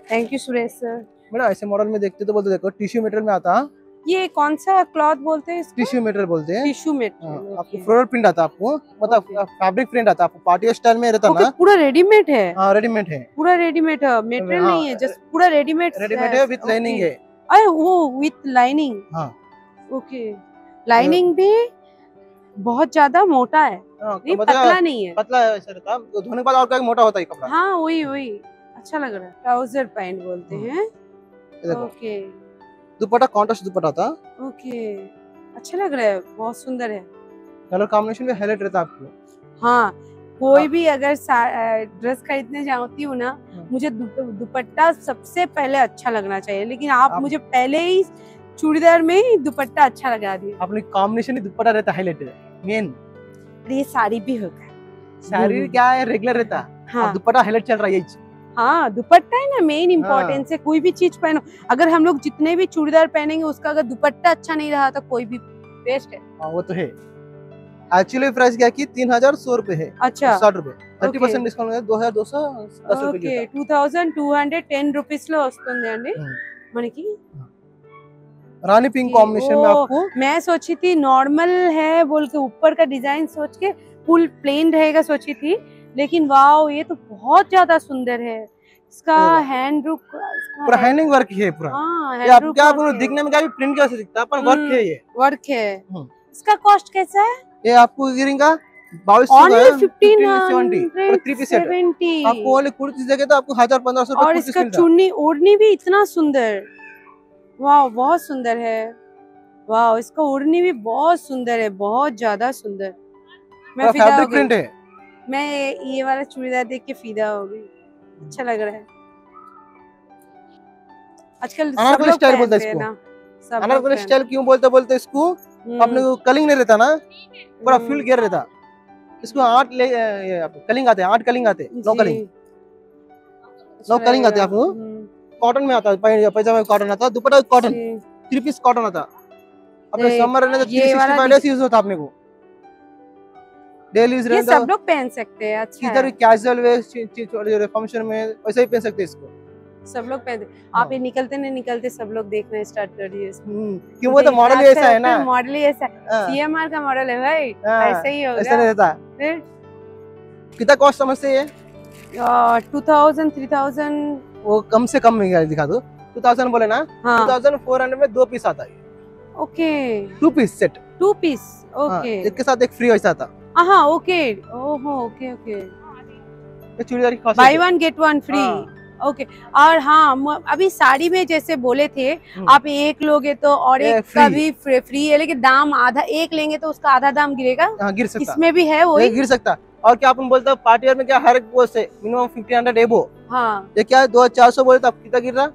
Thank you Suresh sir. Madam ऐसे मॉडल में देखते तो बोलते देखो टिश्यू मटेरियल में आता है। ये कौन सा क्लॉथ बोलते हैं इसको? टिश्यू मटेरियल बोलते हैं। टिश्यू मटेरियल, आपको फ्लोरल प्रिंट आता है, आपको मतलब फैब्रिक प्रिंट आता है, आपको पार्टी स्टाइल में रहता ना। पूरा रेडीमेड है? हाँ रेडीमेड है, पूरा रेडीमेड है, मटेरियल नहीं है, जस्ट पूरा रेडीमेड है विद लाइनिंग है। अरे वो विद लाइनिंग? हाँ ओके, लाइनिंग भी बहुत ज्यादा मोटा है, नहीं पतला नहीं है। पतला है ऐसा रहता, धोने के बाद और मोटा होता है कपड़ा। हाँ वही वही, अच्छा लग रहा है, ट्राउजर पैंट बोलते हैं। ओके, दुपट्टा कॉन्ट्रास्ट दुपट्टा था। ओके, अच्छा लग रहा है, बहुत सुंदर है, कलर कॉम्बिनेशन भी हाईलाइट रहता है आपको। हाँ, कोई भी अगर ड्रेस खरीदने जाती हूँ ना, मुझे दुपट्टा सबसे पहले अच्छा लगना चाहिए, लेकिन आप मुझे पहले ही चूड़ीदार में ही दुपट्टा अच्छा लगा दिया। अपनी कॉम्बिनेशन ही दुपट्टा रहता है हाईलाइट मेन। ये साड़ी भी होगा, साड़ी क्या है रेगुलर रहता है। हाँ दुपट्टा हाईलाइट चल रहा है यही। हाँ, दुपट्टा है ना मेन इम्पोर्टेंस है, कोई भी चीज पहनो, अगर हम लोग जितने भी चूड़ीदार पहनेंगे उसका अगर दुपट्टा अच्छा नहीं रहा तो कोई भी वेस्ट है। वो तो है। एक्चुअली प्राइस क्या की 3100 रुपए है। अच्छा, 60 रुपए 30% डिस्काउंट है 2210 रुपए। ఓకే, 2210 రూపీస్ లో వస్తుంది అండి మనకి। रानी पिंक कॉम्बिनेशन में आपको, मैं सोची थी नॉर्मल है बोल के ऊपर का डिजाइन सोच के फुल प्लेन रहेगा सोची थी, लेकिन वाओ ये तो बहुत ज्यादा सुंदर है, इसका हैंड रुक पूरा हैंडिंग वर्क है पूरा। हाँ, ये आप क्या दिखने में क्या भी प्रिंट कैसे दिखता है, पर वर्क है ये, वर्क है। इसका कॉस्ट कैसा है? ये आपको गिरेगा 2270। आपको ओनली कुर्ती जगह तो आपको 1000-1500 और इसका चुन्नी ओढ़नी भी इतना सुंदर, वाह बहुत सुंदर है, वाह इसका ओढ़नी भी बहुत सुंदर है, बहुत ज्यादा सुंदर। मैं फिदा हो गई, मैं ये वाला चूड़ीदार देख के फिदा हो गई, अच्छा लग रहा है। आजकल सब लोग स्टाइल बोलते हैं ना, सब अनारकली स्टाइल क्यों बोलते इसको, अपने को कलिंग नहीं रहता ना, पूरा फुल घेर रहता, इसको 8 कलिंग आते हैं, 8 कलिंग आते, 9 कलिंग आते आपको। कॉटन में आता है, पैजामा कॉटन आता है, दुपट्टा कॉटन, 3 पीस कॉटन आता। अपने समर रहने तो 365 डेज यूज होता अपने को, डेली यूज रहता। ये सब लोग पहन सकते हैं, अच्छा इधर कैजुअल वे फंक्शन में वैसे ही पहन सकते हैं इसको, सब लोग पहनते। आप ये निकलते नहीं निकलते सब लोग देखना स्टार्ट कर दिए, क्यों वो तो मॉडल ही ऐसा है ना, मॉडल ही ऐसा है, सीएमआर का मॉडल है भाई, ऐसे ही होगा। ऐसा नहीं रहता। फिर कितना कॉस्ट समझते हैं? 2000 3000, वो कम से कम में दिखा दो। 2000 बोले ना, 2400 में 2 पीस आता है। Okay, 2 piece set, 2 piece, okay, एक के साथ एक फ्री वैसा आता। हाँ ओके, ओहो ओके ओके, ये चूड़ीदार की बाय 1 गेट 1 फ्री। ओके। और हाँ अभी साड़ी में जैसे बोले थे आप एक लोगे तो और एक का भी फ्री है, लेकिन दाम आधा, एक लेंगे तो उसका आधा दाम गिरेगा। गिर सकता, इसमें भी है वही गिर सकता। और क्या अपन बोलते हैं पार्टी वेयर में क्या हर एक वो से मिनिमम 1500 एबो। हाँ ये क्या 2400 बोले तो कितना गिर रहा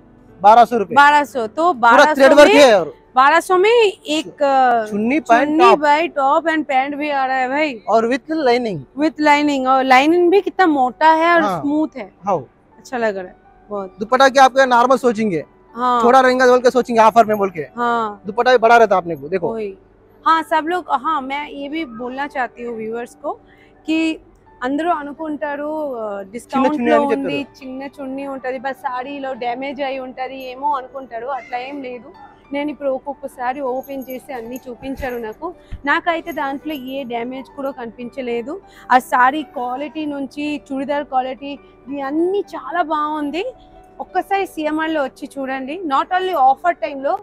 1200 रुपए। 1200 तो पूरा थ्रेड वर्क है। और 1200 में एक चुन्नी बाई टॉप एंड पैंट भी आ रहा है भाई, और विथ लाइनिंग। और लाइनिंग भी कितना मोटा है और हाँ। स्मूथ है, हाँ अच्छा लग रहा है बहुत। दुपट्टा क्या आपका नॉर्मल सोचेंगे, हाँ छोटा रहेगा बोल के सोचेंगे ऑफर में बोल के, हाँ दुपट्टा भी बड़ा रहता आपने को देखो। वही हाँ सब लोग, हाँ मैं ये भी बोलना चाहती हूँ व्यूअर्स को कि అందరూ అనుకుంటారు డిస్కౌంట్ లో ఉంది, చిన్న చున్నీ ఉంటది, బస్ సారీలో డ్యామేజ్ అయి ఉంటది ఏమో అనుకుంటారు. అట్లా ఏం లేదు. నేను ఇప్పుడు ఒక్కొక్కసారి ఓపెన్ చేసి అన్ని చూపించారు నాకైతే దాంట్లో ఏ డ్యామేజ్ కూడా కనిపించలేదు. ఆ సారీ క్వాలిటీ నుంచి చుడిదార్ క్వాలిటీ అన్ని చాలా బాగుంది. ఒక్కసారి సిఎంఆర్ లో వచ్చి చూడండి. నాట్ ఓన్లీ ఆఫర్ టైంలో,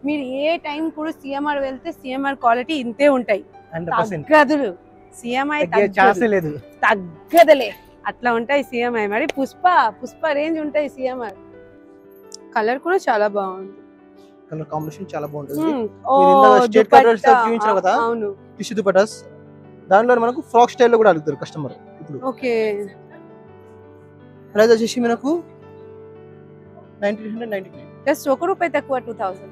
మీరు ఏ టైం కూడా సిఎంఆర్ వెళ్తే సిఎంఆర్ క్వాలిటీ ఇంతే ఉంటాయి, తగ్గదు. సిఎంఐ తగ్గదలే, అట్లా ఉంటాయి సిఎంఐ. మరి పుష్ప రేంజ్ ఉంటాయి సిఎంఆర్. కలర్ కూడా చాలా బాగుంది, కలర్ కాంబినేషన్ చాలా బాగుంటుంది. స్ట్రైట్ కలర్స్ చూపించారు కదా, అవును టిష్యూ దుపట్టాస్. దానిలో మనకు ఫ్రాక్ స్టైల్ లో కూడా అడుగుతారు కస్టమర్. ఇప్పుడు ఓకే ప్రైస్ వచ్చేసి మనకు 1999, జస్ట్ ₹1 తక్కువ 2000.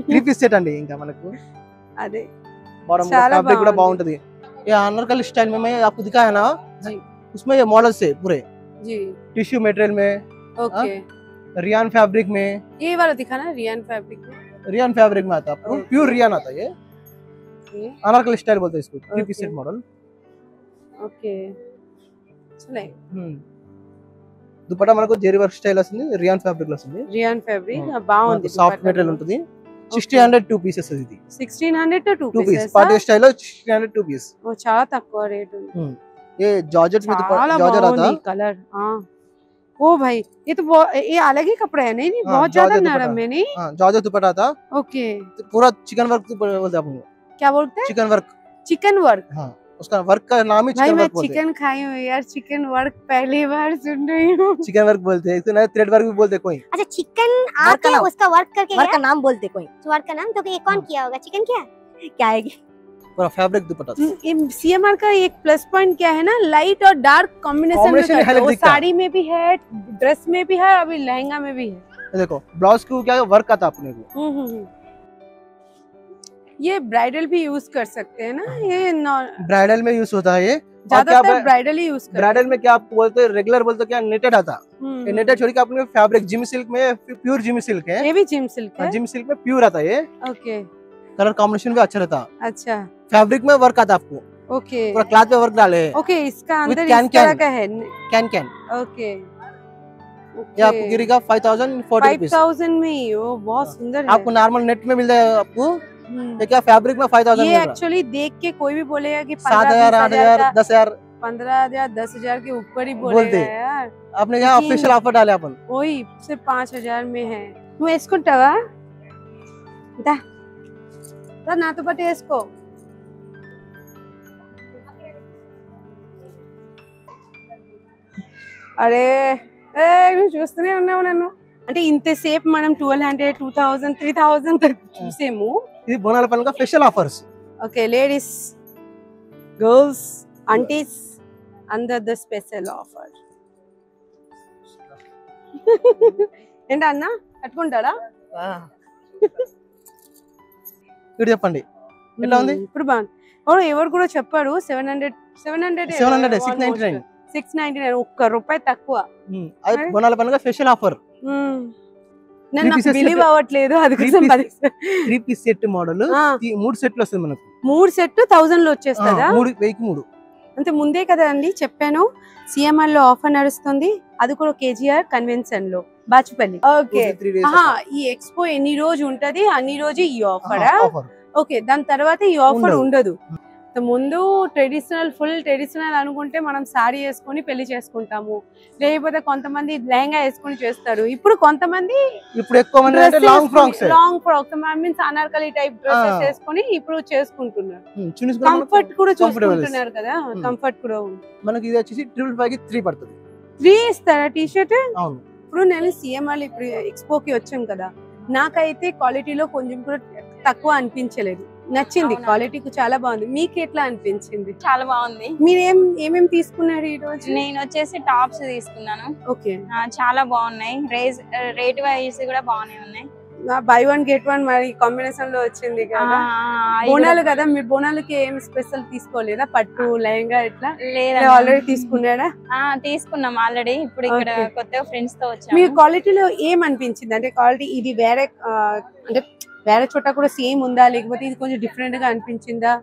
3 పీస్ సెట్ అండి. ఇంకా మనకు అదే बॉटम का फैब्रिक కూడా బాగుంటది. ये अनारकली स्टाइल में मैं आपको दिखाया ना जी, उसमें ये मॉडल्स है पूरे जी, टिश्यू मटेरियल में, ओके रियान फैब्रिक में. ये वाला दिखाना रियान फैब्रिक में, रियान फैब्रिक में आता है, प्योर रियान आता है. ये अनारकली स्टाइल बोलते हैं इसको. 3 पीस सेट मॉडल. ओके चले. दुपट्टा మనకు జెరీ వర్క్ స్టైల్ వస్తుంది, రియాన్ ఫ్యాబ్రిక్ లో వస్తుంది. రియాన్ ఫ్యాబ్రిక్ బాగుంది, సాఫ్ట్ మెటీరియల్ ఉంటుంది. 1600 2 పీసెస్ ఇది. 1600 to 2 పీసెస్ పార్టీ స్టైల్ లో 1600 2 పీస్. ఓ చాలా తక్కువ రేట్ ఉంది. ये जॉर्जेट में जॉर्जेट आता है कलर. हां ओ भाई ये तो ये अलग ही कपड़ा है. नहीं बहुत ज्यादा नरम है. नहीं हां जॉर्जेट दुपट्टा था. ओके पूरा चिकन वर्क बोलते हैं अपन. क्या बोलते हैं? Chicken work. हां उसका वर्क का नाम ही चिकन वर्क बोलते हैं. चिकन खाई हूँ यार, चिकन वर्क पहली बार सुन रही हूँ. चिकन वर्क बोलते हैं, इसको ना थ्रेड वर्क भी बोलते कोई. अच्छा चिकन आके उसका वर्क करके वर्क का नाम बोलते कोई. वर्क का नाम तो ये कौन किया होगा? चिकन क्या आएगी? पूरा फैब्रिक दुपट्टा. सीएमआर का एक प्लस पॉइंट क्या है ना, लाइट और डार्क कॉम्बिनेशन में. वो साड़ी में भी है, ड्रेस में भी है, अभी लहंगा में भी है. देखो ब्लाउज को क्या वर्क आता अपने को. ये ब्राइडल भी यूज कर सकते हैं ना. ये ब्राइडल में यूज होता है. ये ज्यादातर ब्राइडल ही यूज करते हैं. ब्राइडल में क्या आप बोलते हैं, रेगुलर बोलते क्या नेटेड आता. ये नेटेड छोड़ के अपने फैब्रिक जिम सिल्क में, प्योर जिम सिल्क है. ये भी जिम सिल्क है. जिम सिल्क में प्योर आता है. ओके कलर कॉम्बिनेशन भी अच्छा रहता. अच्छा फैब्रिक में वर्क आता आपको. ओके पूरा क्लॉथ पे वर्क डाले. ओके इसका अंदर इस तरह का है. कैन ओके ये आपको गिरेगा 5040 रुपीस. 5000 में ही. वो बहुत सुंदर है. आपको नॉर्मल नेट में मिल जाएगा आपको. ये क्या फैब्रिक में 5000. ये एक्चुअली देख के कोई भी बोलेगा कि 7000 8000 10000 15000 10000 के ऊपर ही बोलेगा यार. आपने यहाँ ऑफिशियल ऑफर डाले अपन. वही सिर्फ 5000 में है. నువ్వు వేసుకుంటావా? దా నాతో పాటు వేసుకో. అరే నువ్వు చూస్తూనే ఉన్నావు నన్ను. అంటే ఇంతసేపు మనం 1200 2000 3000 చూసేము. ఇది బోనాల పండుగ special offers. Okay ladies girls aunties under the special offer. ఏంటి అన్న కట్టుకుంటారా? ఇప్పుడు చెప్పండి ఎట్లా ఉంది? ఇప్పుడు బాగుంది. ఎవరు కూడా చెప్పారు 700 699 ₹1 తక్కువ. అది బోనాల పండుగ స్పెషల్ ఆఫర్. నన్ను బిలీవ్ అవ్వట్లేదు. అది కోసం 3 పీస్ సెట్ మోడల్ 3 సెట్లు వస్తుంది మనకు. 3 సెట్ 1000 లో వచ్చేస్తదా? 3 అంటే ముందే కదా అండి చెప్పాను సిఎంఆర్ లో ఆఫర్ నడుస్తుంది. అది కూడా కేజీఆర్ కన్వెన్షన్ లో బాచుపల్లి. ఓకే ఈ ఎక్స్పో ఎన్ని రోజు ఉంటది అన్ని రోజు ఈ ఆఫర్. ఓకే దాని తర్వాత ఈ ఆఫర్ ఉండదు. ముందు ఫుల్ ట్రెడిషనల్ అనుకుంటే మనం సారీ వేసుకొని పెళ్లి చేసుకుంటాము, లేకపోతే కొంతమంది లెహంగా వేసుకొని చేస్తారు. ఇప్పుడు కొంతమంది ఎక్కువ మంది long frocks means Anarkali type dresses వేసుకొని ఇప్పుడు చేసుకుంటున్నారు. కంఫర్ట్ కూడా చూసుకుంటున్నారు కదా. కంఫర్ట్ కూడా ఉంది. మనకి ఇది వచ్చేసి 555 కి 3 పడుతుంది. 3 ఇస్తారా టీ షర్ట్? అవును ఇప్పుడు నేను సిఎంఆర్ ఇప్పుడు ఎక్స్పోకి వచ్చాం కదా, నాకైతే క్వాలిటీలో కొంచెం కూడా తక్కువ అనిపించలేదు, నచ్చింది. క్వాలిటీ చాలా బాగుంది. మీకు ఎట్లా అనిపించింది? చాలా బాగుంది. మీరు ఏమేమి తీసుకున్నారు ఈ రోజు? నేను వచ్చేసి టాప్స్ తీసుకున్నాను. ఓకే, చాలా బాగున్నాయి. రేట్ వైజ్ కూడా బాగానే ఉన్నాయి. బై 1 get 1 మరి కాంబినేషన్ లో వచ్చింది కదా. బోనాలు కదా, మీరు బోనాలకి ఏం స్పెషల్ తీసుకోలేదా? పట్టు లెహంగా ఎట్లా? లేదా ఆల్రెడీ తీసుకున్నాడా? తీసుకున్నాం ఆల్రెడీ. ఇప్పుడు ఇక్కడ కొత్తగా ఫ్రెండ్స్ తో వచ్చాము. మీ క్వాలిటీలో ఏం అనిపించింది? అంటే క్వాలిటీ ఇది వేరే అంటే వేరే చోట కూడా సేమ్ ఉందా, లేకపోతే ఇది కొంచెం డిఫరెంట్ గా అనిపించిందా?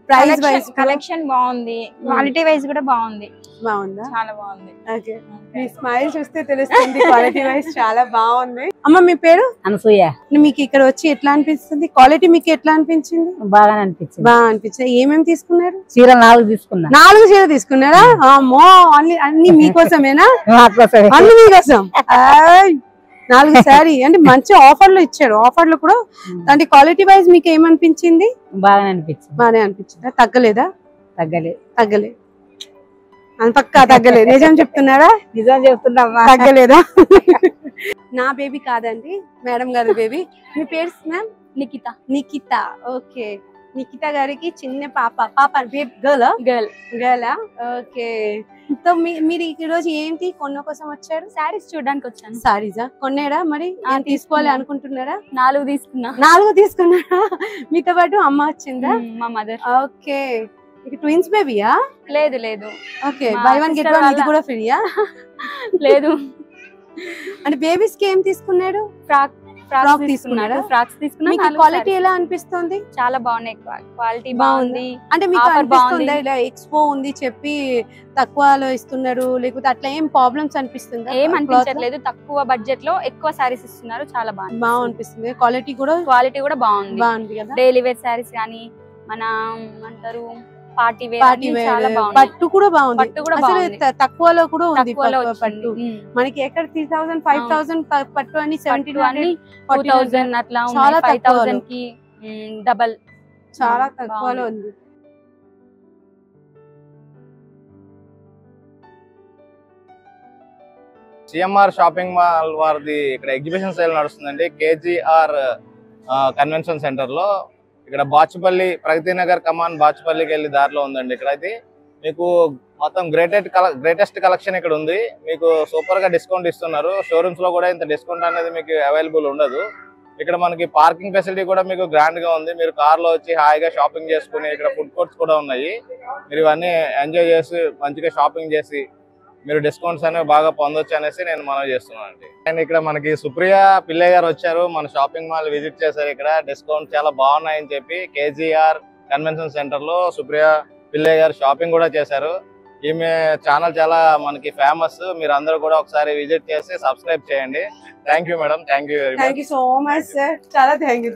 ప్రైస్ వైజ్ కలెక్షన్ బాగుంది, క్వాలిటీ వైజ్ కూడా బాగుంది. బాగుందా? చాలా బాగుంది. ఓకే, మీ స్మైల్ చూస్తే తెలుస్తుంది క్వాలిటీ వైజ్ చాలా బాగుంది. అమ్మ మీ పేరు? అనసూయ. మీకు ఇక్కడ వచ్చి ఎట్లా అనిపిస్తుంది? క్వాలిటీ మీకు ఎట్లా అనిపించింది? బాగా అనిపించింది. బాగా అనిపించింది. ఏమేమి తీసుకున్నారు? చీర 4 తీసుకున్నా. 4 చీర తీసుకున్నారా? అమ్మో, అన్ని మీకోసమేనా? అన్ని మీకోసం. 4 శారీ అంటే మంచి ఆఫర్ లో ఇచ్చారు. ఆఫర్ లో కూడా అంటే క్వాలిటీ వైజ్ మీకు ఏమనిపించింది? బాగా అనిపించింది. బాగానే అనిపించిందా? తగ్గలేదా? తగ్గలేదు. పక్కా తగ్గలేదు. నిజం చెప్తున్నారా? నిజం చెప్తున్నా. తగ్గలేదా? నా బేబీ కాదండి, మేడం గారి బేబీ. మీ పేరు మ్యామ్? నిఖిత. ఓకే, నిఖిత గారికి చిన్న పాప గర్ల్. ఓకే, సో మీరు ఈ రోజు ఏంటి కొన్న కోసం వచ్చారు? శారీస్ చూడడానికి వచ్చాను. సారీసా కొన్నారా? మరి తీసుకోవాలి అనుకుంటున్నారా? 4 తీసుకున్నా. 4 తీసుకున్నారా? మీతో పాటు అమ్మ వచ్చిందా? మా మదర్. Okay, twins బేబీయా? లేదు. ఓకే, బై 1 get 1 ఇది కూడా ఫ్రీయా? లేదు. అంటే బేబీస్ కి ఏం తీసుకున్నాడు? ఫ్రాక్స్ తీసుకున్నాడు. ఫ్రాక్స్ తీసుకున్నా. క్వాలిటీ ఎలా అనిపిస్తుంది? చాలా బాగున్నాయి. క్వాలిటీ బాగుంది. అంటే మీకు అనిపిస్తుందా ఇలా ఎక్స్పో ఉంది చెప్పి తక్కువలో ఇస్తున్నారు, లేకపోతే అట్లా ఏం ప్రాబ్లమ్స్ అనిపిస్తుందా? ఏం అనిపించట్లేదు. తక్కువ బడ్జెట్ లో ఎక్కువ సారీస్ ఇస్తున్నారు. చాలా బాగా అనిపిస్తుంది. క్వాలిటీ కూడా బాగుంది కదా. డైలీ వేర్ సారీస్ కానీ మన అంటారు పార్టీ వేర్ చాలా బాగుంది. పట్టు కూడా బాగుంది. తక్కువలో కూడా ఉంది పట్టు. మనకి ఎక్కడ 3000 5000 పట్టు అని 1700 4000 అట్లా 5000 కి డబల్ చాలా తక్కువలో ఉంది. సిఎంఆర్ షాపింగ్ మాల్ వారిది ఇక్కడ ఎగ్జిబిషన్ సేల్ నడుస్తుందండి. కేజీఆర్ కన్వెన్షన్ సెంటర్ లో. ఇక్కడ బాచుపల్లి ప్రగతి నగర్ కమాన్ బాచుపల్లికి వెళ్ళి దారిలో ఉందండి. ఇక్కడ అయితే మీకు మొత్తం గ్రేటెస్ట్ కలెక్షన్ ఇక్కడ ఉంది. మీకు సూపర్ గా డిస్కౌంట్ ఇస్తున్నారు. షోరూమ్స్ లో కూడా ఇంత డిస్కౌంట్ అనేది మీకు అవైలబుల్ ఉండదు. ఇక్కడ మనకి పార్కింగ్ ఫెసిలిటీ కూడా మీకు గ్రాండ్ గా ఉంది. మీరు కార్ లో వచ్చి హాయిగా షాపింగ్ చేసుకుని, ఇక్కడ ఫుడ్ కోర్ట్స్ కూడా ఉన్నాయి. మీరు ఇవన్నీ ఎంజాయ్ చేసి మంచిగా షాపింగ్ చేసి మీరు డిస్కౌంట్స్ అనేవి బాగా పొందొచ్చు అనేసి నేను మనవి చేస్తున్నాను అండి. అండ్ ఇక్కడ మనకి సుప్రియ పిల్లయ్య గారు వచ్చారు, మన షాపింగ్ మాల్ విజిట్ చేశారు. ఇక్కడ డిస్కౌంట్ చాలా బాగున్నాయని చెప్పి కేజీఆర్ కన్వెన్షన్ సెంటర్ లో సుప్రియ పిల్లయ్య గారు షాపింగ్ కూడా చేశారు. ఈమె ఛానల్ చాలా మనకి ఫేమస్. మీరు అందరూ కూడా ఒకసారి విజిట్ చేసి సబ్స్క్రైబ్ చేయండి. Thank you madam. Thank you very much. So much sir. చాలా థ్యాంక్ యూ.